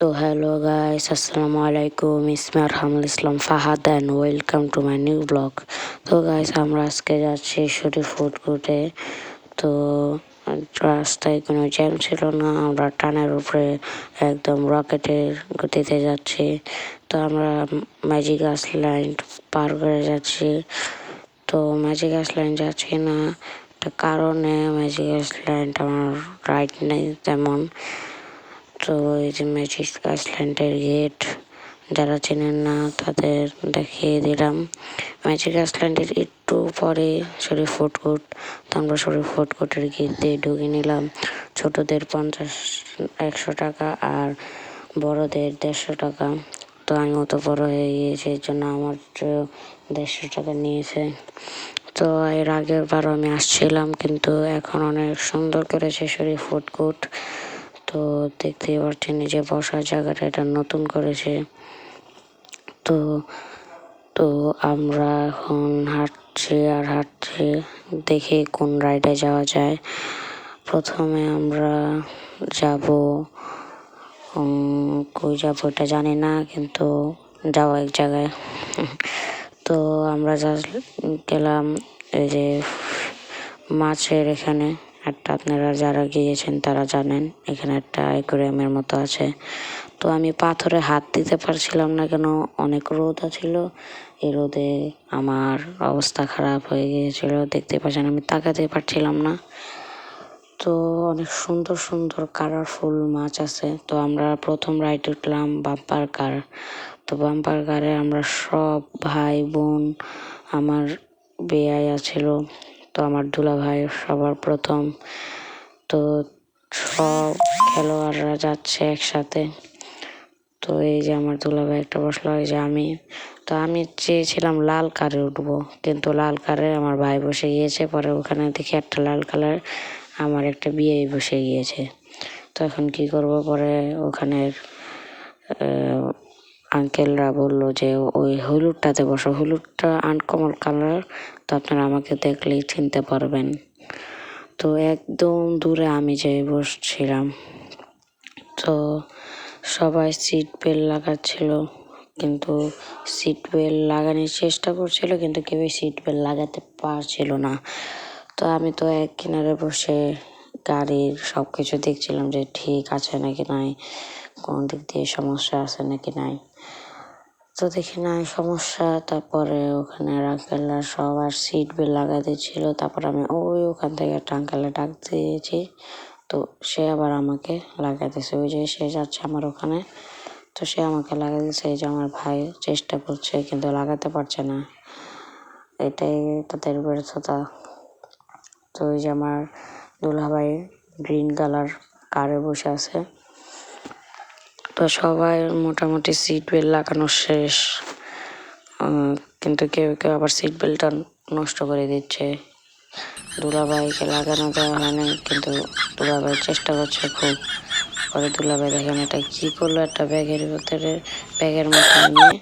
So hello guys, assalamu alaikum. It's me Arhamul Islam Fahad and welcome to my new vlog. তো guys আমরা আজকে যাচ্ছি শরীফ food কোর্টে। তো রাস্তায় কোনো জ্যাম ছিল না, আমরা টানের উপরে একদম রকেটের গতিতে যাচ্ছি। তো আমরা ম্যাজিক আস লাইন পার করে যাচ্ছি। তো ম্যাজিক আস লাইন যাচ্ছি না, একটা কারণে ম্যাজিক আস লাইনটা আমার রাইট নেই তেমন। তো এই যে ম্যাজিক আইসল্যান্ডের গেট, যারা চেনেন না তাদের দেখিয়ে দিলাম। ম্যাজিক আইসল্যান্ডের একটু পরে শরীফ ফুড কোর্ট। তো আমরা শরীফ ফুড কোর্টের গেট দিয়ে ঢুকে নিলাম। ছোটদের 100 টাকা আর বড়দের 150 টাকা। তো আমি অত বড় হয়ে গিয়েছি, এর জন্য আমার 150 টাকা নিয়েছে। তো এর আগের বার আমি আসছিলাম, কিন্তু এখন অনেক সুন্দর করেছে শরীফ ফুড কোর্ট। তো দেখতেই পাচ্ছেন যে বসার জায়গাটা এটা নতুন করেছে। তো তো আমরা এখন হাঁটছি দেখি কোন রাইডে যাওয়া যায়। প্রথমে আমরা যাব, কই যাব এটা জানি না, কিন্তু যাওয়া এক জায়গায়। তো আমরা গেলাম এই যে মাছের এখানে একটা, আপনারা যারা গিয়েছেন তারা জানেন, এখানে একটা অ্যাকোয়ারিয়ামের মতো আছে। তো আমি পাথরে হাত দিতে পারছিলাম না, কেন অনেক রোদ ছিল। এই রোদে আমার অবস্থা খারাপ হয়ে গিয়েছিল, দেখতে পাচ্ছেন আমি তাকাতে পারছিলাম না। তো অনেক সুন্দর সুন্দর কালারফুল মাছ আছে। তো আমরা প্রথম রাইড উঠলাম বাম্পার কার। তো বাম্পার কারে আমরা সব ভাই বোন, আমার বেয়াই ছিল, তো আমার দুলা ভাই সবার প্রথম। তো সব খেলোয়াড়রা যাচ্ছে একসাথে। তো এই যে আমার দুলা ভাই একটা বসলো, এই যে আমি। তো আমি চেয়েছিলাম লাল কারে উঠবো, কিন্তু লাল কারে আমার ভাই বসে গিয়েছে। পরে ওখানে দেখি একটা লাল কালার আমার একটা বিয়ে বসে গিয়েছে। তো এখন কি করব? পরে ওখানের আঙ্কেলরা বললো যে ওই হলুদটাতে বসো, হলুদটা আনকমন কালার, তো আপনারা আমাকে দেখলেই চিনতে পারবেন। তো একদম দূরে আমি যেয়ে বসছিলাম। তো সবাই সিট বেল্ট লাগাচ্ছিল, কিন্তু সিট বেল্ট লাগানোর চেষ্টা করছিল, কিন্তু কেউই সিট বেল্ট লাগাতে পারছিল না। তো আমি তো এক কিনারে বসে গাড়ির সব কিছু দেখছিলাম যে ঠিক আছে নাকি নাই, কোন দিক দিয়ে সমস্যা আছে নাকি নাই। তো দেখি নাই সমস্যা। তারপরে ওখানে আঙ্কেলরা সবার সিট বেল্ট লাগাতে ছিল। তারপর আমি ওখান থেকে একটা আঙ্কেলে ডাক দিয়েছি, তো সে আবার আমাকে লাগাইতেছে। ওই যে সে যাচ্ছে আমার ওখানে, তো সে আমাকে লাগাই দিচ্ছে। এই যে আমার ভাই চেষ্টা করছে কিন্তু লাগাতে পারছে না, এটাই তাদের ব্যর্থতা। তো ওই যে আমার দুলাভাই গ্রিন কালার কারে বসে আছে। তো সবাই মোটামুটি সিট বেল্ট লাগানো শেষ, কিন্তু কেউ কেউ আবার সিট বেল্টটা নষ্ট করে দিচ্ছে। দুলাভাইকে লাগানো দেওয়া হয়নি, কিন্তু দুলাভাই চেষ্টা করছে খুব। পরে দুলাভাই দেখেন এটা কি করলো, একটা ব্যাগের মতো নিয়ে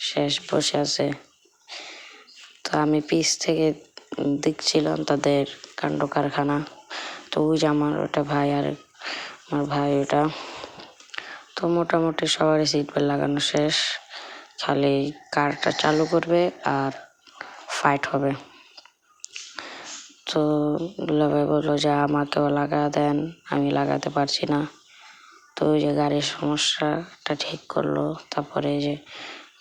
শেষ বসে আছে। তো আমি পিছ থেকে দেখছিলাম তাদের কাণ্ড কারখানা। তো ওই যে আমার ওটা ভাই আর আমার ভাই ওটা। তো মোটামুটি সবারই সিট বেল্ট লাগানো শেষ, খালি কারটা চালু করবে আর ফাইট হবে। তো দুলাভাই বললো যে আমাকেও লাগা দেন, আমি লাগাতে পারছি না। তো ওই যে গাড়ির সমস্যাটা ঠিক করলো। তারপরে যে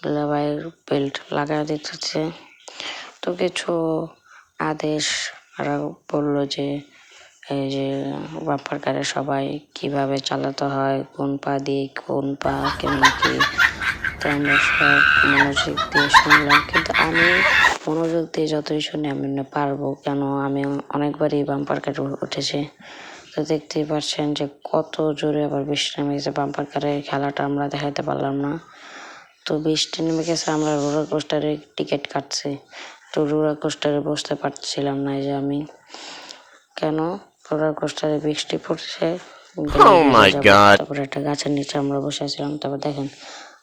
দুলাভাইয়ের বেল্ট লাগা দিতেছে। তো কিছু আদেশ ওরা বললো যে এই যে বাম্পার কারে সবাই কিভাবে চালাতে হয়, কোন পা দিয়ে কোন পা কেমন কি। তো আমরা সব মনোযোগ দিয়ে শুনলাম, কিন্তু আমি মনোযোগ দিয়ে যতই শুনি আমি পারবো, কেন আমি অনেকবারই বাম্পার কারে উঠেছি। তো দেখতেই পাচ্ছেন যে কত জোরে আবার বৃষ্টি নেমে গেছে। বাম্পার কারে খেলাটা আমরা দেখাতে পারলাম না। তো বৃষ্টি নেমে গেছে, আমরা রোলার কোস্টারে টিকিট কাটছি। তো রোলার কোস্টারে বসতে পারছিলাম না, এই যে আমি। কেন? রোলার কোস্টারে বৃষ্টি পড়ছে, তারপরে একটা গাছের নিচে আমরা বসে আছিলাম। তারপর দেখেন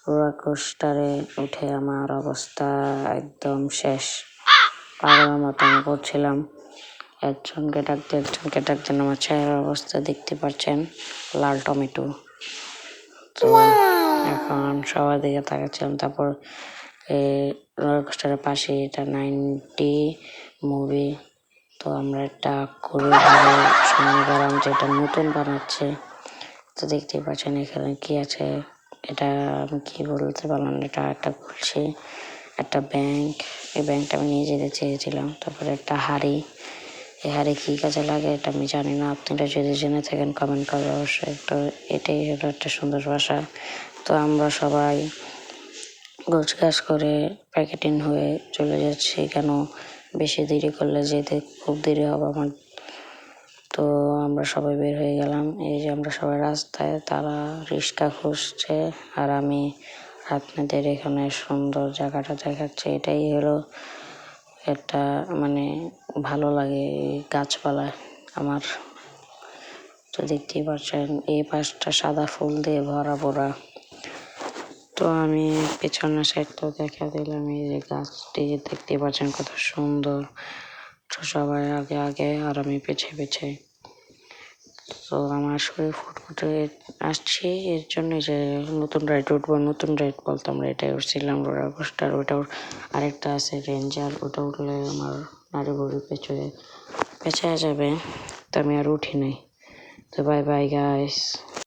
রোলার কোস্টারে উঠে আমার অবস্থা একদম শেষ, পাগলের মতো আমি করছিলাম। একজনকে ডাকতেন, আমার চেহারার অবস্থা দেখতে পাচ্ছেন লাল টমেটো। তো সবার দিকে তাকাচ্ছিলাম। তারপর রোলার কোস্টারের পাশে এটা 90 মুভি। তো আমরা একটা করে সামনে গেলাম, যেটা নতুন বানাচ্ছে। তো দেখতেই পাচ্ছেন এখানে কি আছে, এটা আমি কি বলতে পারলাম না। এটা একটা খুলছি একটা ব্যাংক, এই ব্যাংকটা আমি নিয়ে যেতে চেয়েছিলাম। তারপরে একটা হাড়ি, এই হাড়ি কী কাজে লাগে এটা আমি জানি না, আপনারা যদি জেনে থাকেন কমেন্ট করবে অবশ্যই। তো এটাই হলো একটা সুন্দর বাসা। তো আমরা সবাই গোছগাছ করে প্যাকেটিং হয়ে চলে যাচ্ছি, কেন বেশি দেরি করলে যেতে খুব দেরি হবে আমার। তো আমরা সবাই বের হয়ে গেলাম। এই যে আমরা সবাই রাস্তায়, তারা রিক্সা খুঁজছে আর আমি আপনাদের এখানে সুন্দর জায়গাটা দেখাচ্ছি। এটাই হলো একটা মানে ভালো লাগে এই গাছপালায় আমার। তো দেখতেই পাচ্ছেন এই পাশটা সাদা ফুল দিয়ে ভরা ভরা। তো আমি পেছনের সাইডটাও দেখা দিলাম, এই যে গাছটি দেখতে পাচ্ছেন কত সুন্দর। তো সবাই আগে আগে আর আমি পেছে পেছে। তো আমার শরীর ফুটফুটে আসছি এর জন্য যে নতুন রাইড উঠবো। নতুন রাইড বলতে আমরা এটাই উঠছিলাম রোলার কোস্টার। ওটা আরেকটা আছে রেঞ্জার, ওটা উঠলে আমার নাড়ি ভুড়ি পেঁচে যাবে। তো আমি আর উঠি নাই। তো বাই বাই গাইস।